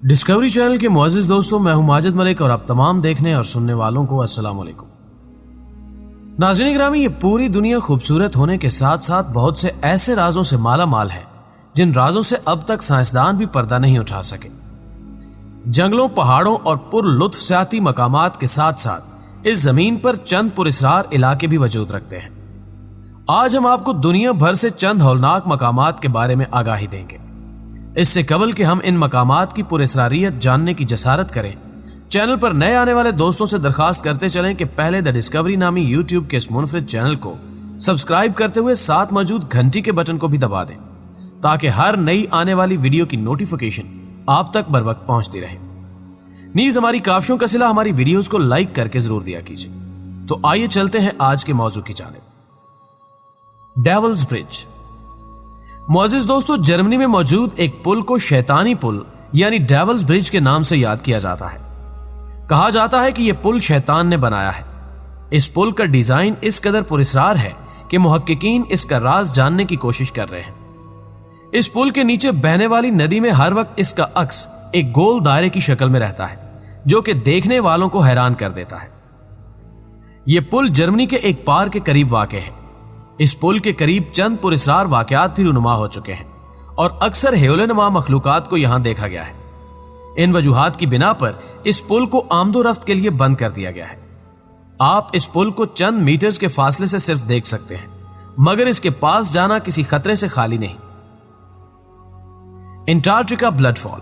Discovery channel के मुअज़्ज़िज़ दोस्तों, मैं हूं माजिद मलिक और आप तमाम देखने और सुनने वालों को अस्सलाम वालेकुम। नाज़रीन गिरामी, ये पूरी दुनिया खूबसूरत होने के साथ साथ बहुत से ऐसे राजों से माला माल है जिन राजों से अब तक साइंसदान भी पर्दा नहीं उठा सके। जंगलों, पहाड़ों और पुरलुत्फ़ मकामात के साथ साथ इस जमीन पर चंद पुरस्रार इलाके भी वजूद रखते हैं। आज हम आपको दुनिया भर से चंद हौलनाक मकामात के बारे में आगाही देंगे। इससे कबल कि हम इन मकामात की पुरस्रारियत जानने की जसारत करें, चैनल पर नए आने वाले दोस्तों से दरखास्त करते चलें कि पहले द डिस्कवरी नामी यूट्यूब के इस मुनफरिद चैनल को सब्सक्राइब करते हुए साथ मौजूद घंटी के बटन को भी दबा दें ताकि हर नई आने वाली वीडियो की नोटिफिकेशन आप तक बर वक्त पहुंचती रहे। नीज हमारी काफियों का सिला हमारी वीडियोस को लाइक करके जरूर दिया कीजिए। तो आइए चलते हैं आज के मौजू की जानिब। Devils bridge. मुअज़्ज़िज़ दोस्तों, जर्मनी में मौजूद एक पुल को शैतानी पुल यानी डेविल्स ब्रिज के नाम से याद किया जाता है। कहा जाता है कि यह पुल शैतान ने बनाया है। इस पुल का डिजाइन इस कदर पुरस्रार है कि मुहक्किकीन इसका राज जानने की कोशिश कर रहे हैं। इस पुल के नीचे बहने वाली नदी में हर वक्त इसका अक्स एक गोल दायरे की शक्ल में रहता है जो कि देखने वालों को हैरान कर देता है। यह पुल जर्मनी के एक पार के करीब वाक़ है। इस पुल के करीब चंद पुरस्रार वाकयात भी रुनुमा हो चुके हैं और अक्सर हेओलेनुमा मखलूकात को यहां देखा गया है। इन वजूहात की बिना पर इस पुल को आमदोरफ्त के लिए बंद कर दिया गया है। आप इस पुल को चंद मीटर्स के फासले से सिर्फ देख सकते हैं, मगर इसके पास जाना किसी खतरे से खाली नहीं। Antarctica blood fall.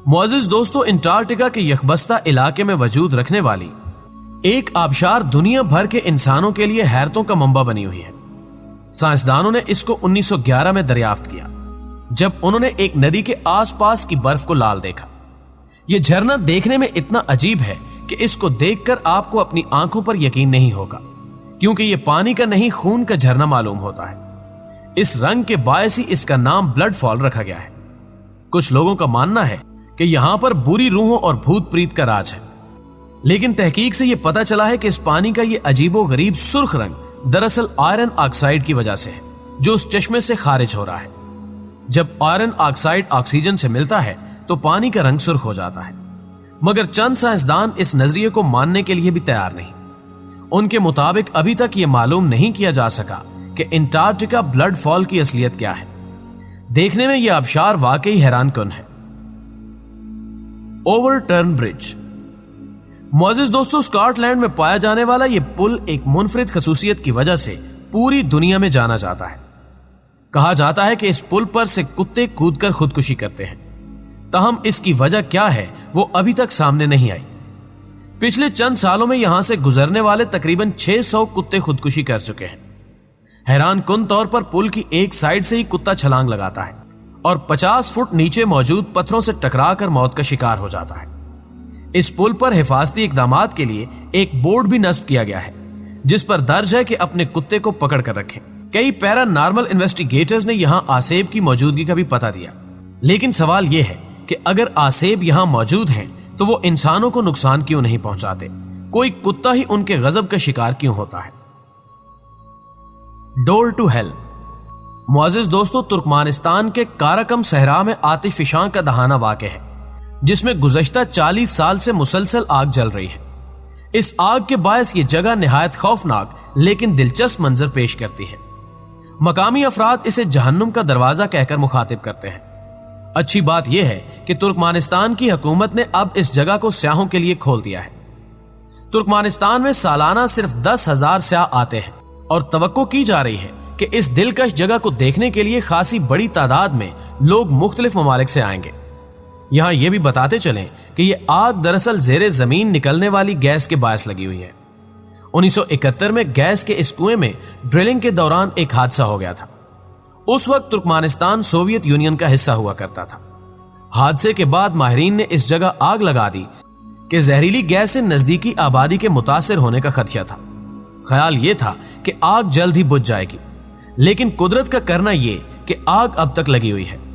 मुअज़्ज़िज़ दोस्तों, अंटार्कटिका के यखबस्ता इलाके में वजूद रखने वाली एक आबशार दुनिया भर के इंसानों के लिए हैरतों का मंबा बनी हुई है। साइंसदानों ने इसको 1911 में दरियाफ्त किया जब उन्होंने एक नदी के आसपास की बर्फ को लाल देखा। यह झरना देखने में इतना अजीब है कि इसको देखकर आपको अपनी आंखों पर यकीन नहीं होगा, क्योंकि यह पानी का नहीं खून का झरना मालूम होता है। इस रंग के बायस ही इसका नाम ब्लड फॉल रखा गया है। कुछ लोगों का मानना है कि यहां पर बुरी रूहों और भूत प्रीत का राज है, लेकिन तहकीक से यह पता चला है कि इस पानी का यह अजीबो गरीब सुर्ख रंग दरअसल आयरन ऑक्साइड की वजह से है जो उस चश्मे से खारिज हो रहा है। जब आयरन ऑक्साइड ऑक्सीजन से मिलता है तो पानी का रंग सुर्ख हो जाता है, मगर चंद साइंसदान इस नजरिए को मानने के लिए भी तैयार नहीं। उनके मुताबिक अभी तक यह मालूम नहीं किया जा सका कि अंटार्कटिका ब्लड फॉल की असलियत क्या है। देखने में यह आबशार वाकई हैरानकुन है। Overturn bridge. मुअज़्ज़िज़ दोस्तों, स्कॉटलैंड में पाया जाने वाला यह पुल एक मुनफरिद खसूसियत की वजह से पूरी दुनिया में जाना जाता है। कहा जाता है कि इस पुल पर से कुत्ते कूदकर खुदकुशी करते हैं, ताहम इसकी वजह क्या है वो अभी तक सामने नहीं आई। पिछले चंद सालों में यहां से गुजरने वाले तकरीबन 600 कुत्ते खुदकुशी कर चुके हैं। हैरान कुन तौर पर पुल की एक साइड से ही कुत्ता छलांग लगाता है और 50 फुट नीचे मौजूद पत्थरों से टकराकर मौत का शिकार हो जाता है। इस पुल पर हिफाजती इकदामात के लिए एक बोर्ड भी नस्ब किया गया है जिस पर दर्ज है कि अपने कुत्ते को पकड़ कर रखें। कई पैरानॉर्मल इन्वेस्टिगेटर्स ने यहां आसेब की मौजूदगी का भी पता दिया, लेकिन सवाल यह है कि अगर आसेब यहां मौजूद हैं तो वो इंसानों को नुकसान क्यों नहीं पहुंचाते? कोई कुत्ता ही उनके गजब का शिकार क्यों होता है? Door to hell. मुअज़्ज़िज़ दोस्तों, तुर्कमानिस्तान के काराकम सहरा में आतिशफशां का दहाना वाक़या है जिसमें गुज़श्ता 40 साल से मुसलसल आग जल रही है। इस आग के बायस ये जगह निहायत खौफनाक लेकिन दिलचस्प मंजर पेश करती है। मकामी अफराद इसे जहन्नुम का दरवाजा कहकर मुखातिब करते हैं। अच्छी बात यह है कि तुर्कमानिस्तान की हुकूमत ने अब इस जगह को स्याहों के लिए खोल दिया है। तुर्कमानिस्तान में सालाना सिर्फ 10,000 स्याह आते हैं और तवक्को की जा रही है कि इस दिलकश जगह को देखने के लिए खासी बड़ी तादाद में लोग मुख्तलिफ ममालिक से आएंगे। यहां यह भी बताते चलें कि यह आग दरअसल जेरे जमीन निकलने वाली गैस के बायस लगी हुई है। 1971 में गैस के इस कुएं में ड्रिलिंग के दौरान एक हादसा हो गया था। उस वक्त तुर्कमानिस्तान सोवियत यूनियन का हिस्सा हुआ करता था। हादसे के बाद माहिरीन ने इस जगह आग लगा दी कि जहरीली गैस से नजदीकी आबादी के मुतासिर होने का खदशा था। ख्याल यह था कि आग जल्द ही बुझ जाएगी, लेकिन कुदरत का करना यह कि आग अब तक लगी हुई है।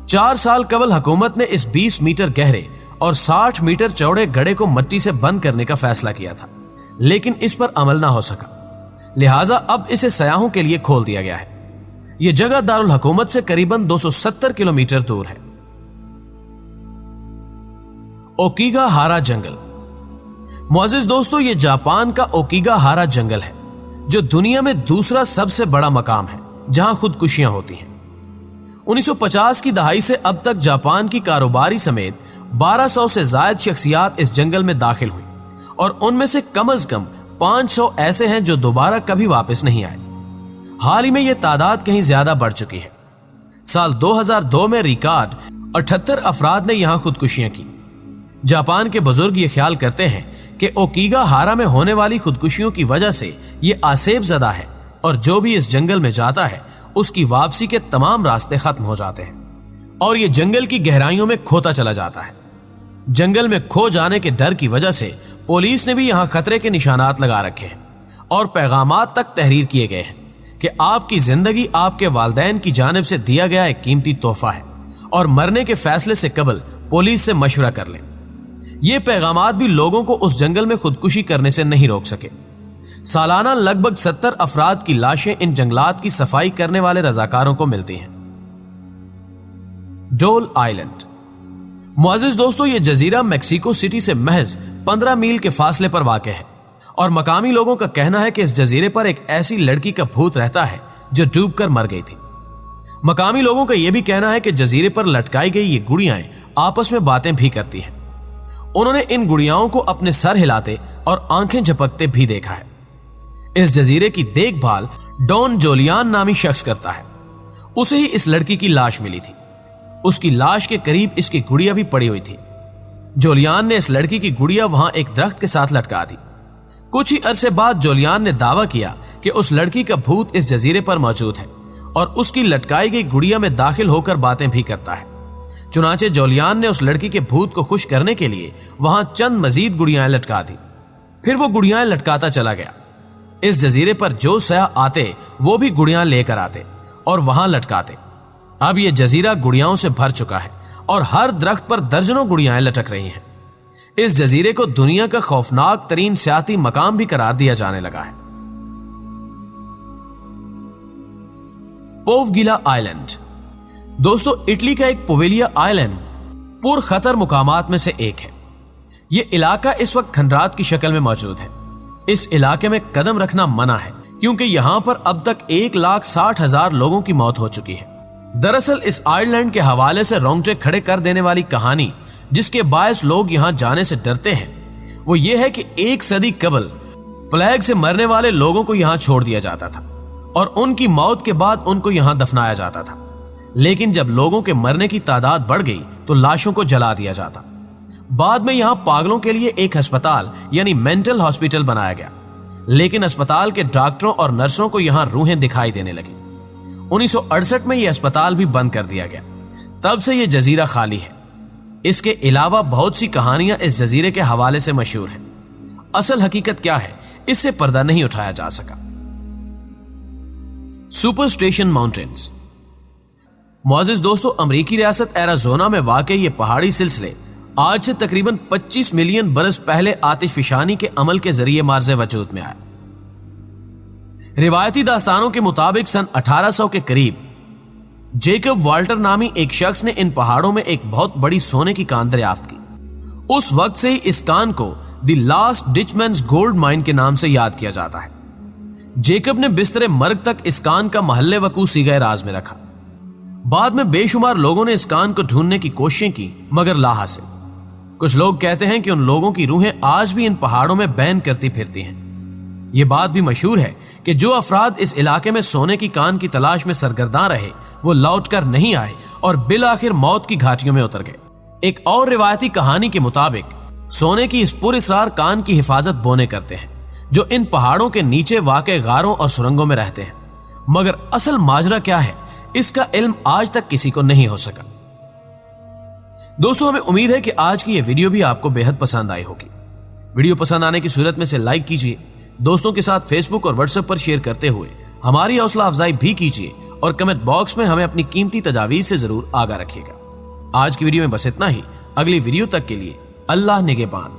4 साल कबल हुकूमत ने इस 20 मीटर गहरे और 60 मीटर चौड़े गड्ढे को मिट्टी से बंद करने का फैसला किया था, लेकिन इस पर अमल ना हो सका। लिहाजा अब इसे सयाहों के लिए खोल दिया गया है। यह जगह दारुल हुकूमत से करीबन 270 किलोमीटर दूर है। ओकीगाहारा जंगल। मुअज़्ज़िज़ दोस्तों, ये जापान का ओकीगाहारा जंगल है जो दुनिया में दूसरा सबसे बड़ा मकाम है जहां खुदकुशियां होती हैं। 1950 की दहाई से अब तक जापान की कारोबारी समेत 1200 से ज्यादा शख्सियात इस जंगल में दाखिल हुई और उनमें से कम 500 ऐसे हैं जो दोबारा कभी वापस नहीं आए। हाल ही में यह तादाद कहीं ज्यादा बढ़ चुकी है। साल 2002 में रिकॉर्ड 78 अफराद ने यहां खुदकुशियां की। जापान के बुजुर्ग ये ख्याल करते हैं कि ओकीगाहारा में होने वाली खुदकुशियों की वजह से ये आसेब ज़दा है और जो भी इस जंगल में जाता है उसकी वापसी के तमाम रास्ते खत्म हो जाते हैं और ये जंगल की गहराइयों में खोता चला जाता है। जंगल में खो जाने के डर की वजह से पुलिस ने भी यहाँ खतरे के निशानात लगा रखे हैं और पैगामात तक तहरीर किए गए हैं कि आपकी जिंदगी आपके वालिदैन की जानिब से दिया गया एक कीमती तोहफा है और मरने के फैसले से कबल पुलिस से मशवरा कर लें। ये पैगामात भी लोगों को उस जंगल में खुदकुशी करने से नहीं रोक सके। सालाना लगभग 70 अफराद की लाशें इन जंगलात की सफाई करने वाले रजाकारों को मिलती हैं। डोल आइलैंड। मुअज़्ज़िज़ दोस्तों, ये जजीरा मेक्सिको सिटी से महज 15 मील के फासले पर वाक़ है और मकामी लोगों का कहना है कि इस जजीरे पर एक ऐसी लड़की का भूत रहता है जो डूबकर मर गई थी। मकामी लोगों का यह भी कहना है कि जजीरे पर लटकाई गई ये गुड़ियाएं आपस में बातें भी करती हैं। उन्होंने इन गुड़ियाओं को अपने सर हिलाते और आंखें झपकते भी देखा है। इस जजीरे की देखभाल डॉन जोलियान नामी शख्स करता है। उसे ही इस लड़की की लाश मिली थी। उसकी लाश के करीब इसकी गुड़िया भी पड़ी हुई थी। जोलियान ने इस लड़की की गुड़िया वहां एक दरख्त के साथ लटका दी। कुछ ही अरसे बाद जोलियान ने दावा किया कि उस लड़की का भूत इस जजीरे पर मौजूद है और उसकी लटकाई गई गुड़िया में दाखिल होकर बातें भी करता है। चुनाचे जोलियान ने उस लड़की के भूत को खुश करने के लिए वहां चंद मजीद गुड़ियाएं लटका दी। फिर वो गुड़ियाएं लटकाता चला गया। इस जजीरे पर जो सयाह आते वो भी गुड़ियां लेकर आते और वहां लटकाते। अब ये जजीरा गुड़ियाओं से भर चुका है और हर दरख्त पर दर्जनों गुड़ियाएं लटक रही हैं। इस जजीरे को दुनिया का खौफनाक तरीन सियाती मकाम भी करार दिया जाने लगा है। पोवगिला आइलैंड। दोस्तों, इटली का एक पोवेलिया आइलैंड पुर खतर मुकामात में से एक है। यह इलाका इस वक्त खंडरात की शक्ल में मौजूद है। इस इलाके में कदम रखना मना है क्योंकि यहां पर अब तक 1,60,000 लोगों की मौत हो चुकी है। दरअसल इस आइलैंड के हवाले से रोंगटे खड़े कर देने वाली कहानी जिसके बायस लोग यहां जाने से डरते हैं वो ये है कि 1 सदी कबल प्लेग से मरने वाले लोगों को यहां छोड़ दिया जाता था और उनकी मौत के बाद उनको यहां दफनाया जाता था। लेकिन जब लोगों के मरने की तादाद बढ़ गई तो लाशों को जला दिया जाता। बाद में यहां पागलों के लिए एक अस्पताल यानी मेंटल हॉस्पिटल बनाया गया, लेकिन अस्पताल के डॉक्टरों और नर्सों को यहां रूहें दिखाई देने लगी। 1968 में यह अस्पताल भी बंद कर दिया गया। तब से यह जजीरा खाली है। इसके अलावा बहुत सी कहानियां इस जजीरे के हवाले से मशहूर हैं। असल हकीकत क्या है इससे पर्दा नहीं उठाया जा सका। सुपरस्टेशन माउंटेन्स। मुअज़्ज़िज़ दोस्तों, अमेरिकी रियासत एरिज़ोना में वाक़ ये पहाड़ी सिलसिले आज से तकरीबन 25 मिलियन बरस पहले आतिशफशानी के अमल के जरिए मार्ज़े वजूद में आए। रिवायती दास्तानों के मुताबिक सन 1800 के करीब जेकब वाल्टर नामी एक शख्स ने इन पहाड़ों में एक बहुत बड़ी सोने की कान दरियाफ्त की। उस वक्त से ही इस कान को द लास्ट डिचमैन्स गोल्ड माइन के नाम से याद किया जाता है। जेकब ने बिस्तरे मर्ग तक इस कान का महल्ले वकू सीगे राज में रखा। बाद में बेशुमार लोगों ने इस कान को ढूंढने की कोशिशें की मगर लाहासिल। कुछ लोग कहते हैं कि उन लोगों की रूहें आज भी इन पहाड़ों में बैन करती फिरती हैं। ये बात भी मशहूर है कि जो अफराद इस इलाके में सोने की कान की तलाश में सरगर्दां रहे वो लौटकर नहीं आए और बिल आखिर मौत की घाटियों में उतर गए। एक और रिवायती कहानी के मुताबिक सोने की इस पुरअसरार कान की हिफाजत बोने करते हैं जो इन पहाड़ों के नीचे वाक़े गारों और सुरंगों में रहते हैं। मगर असल माजरा क्या है इसका इल्म आज तक किसी को नहीं हो सका। दोस्तों, हमें उम्मीद है कि आज की यह वीडियो भी आपको बेहद पसंद आई होगी। वीडियो पसंद आने की सूरत में से लाइक कीजिए, दोस्तों के साथ फेसबुक और व्हाट्सएप पर शेयर करते हुए हमारी हौसला अफजाई भी कीजिए और कमेंट बॉक्स में हमें अपनी कीमती तजावीज़ से जरूर आगाह रखिएगा। आज की वीडियो में बस इतना ही। अगली वीडियो तक के लिए अल्लाह निगहबान।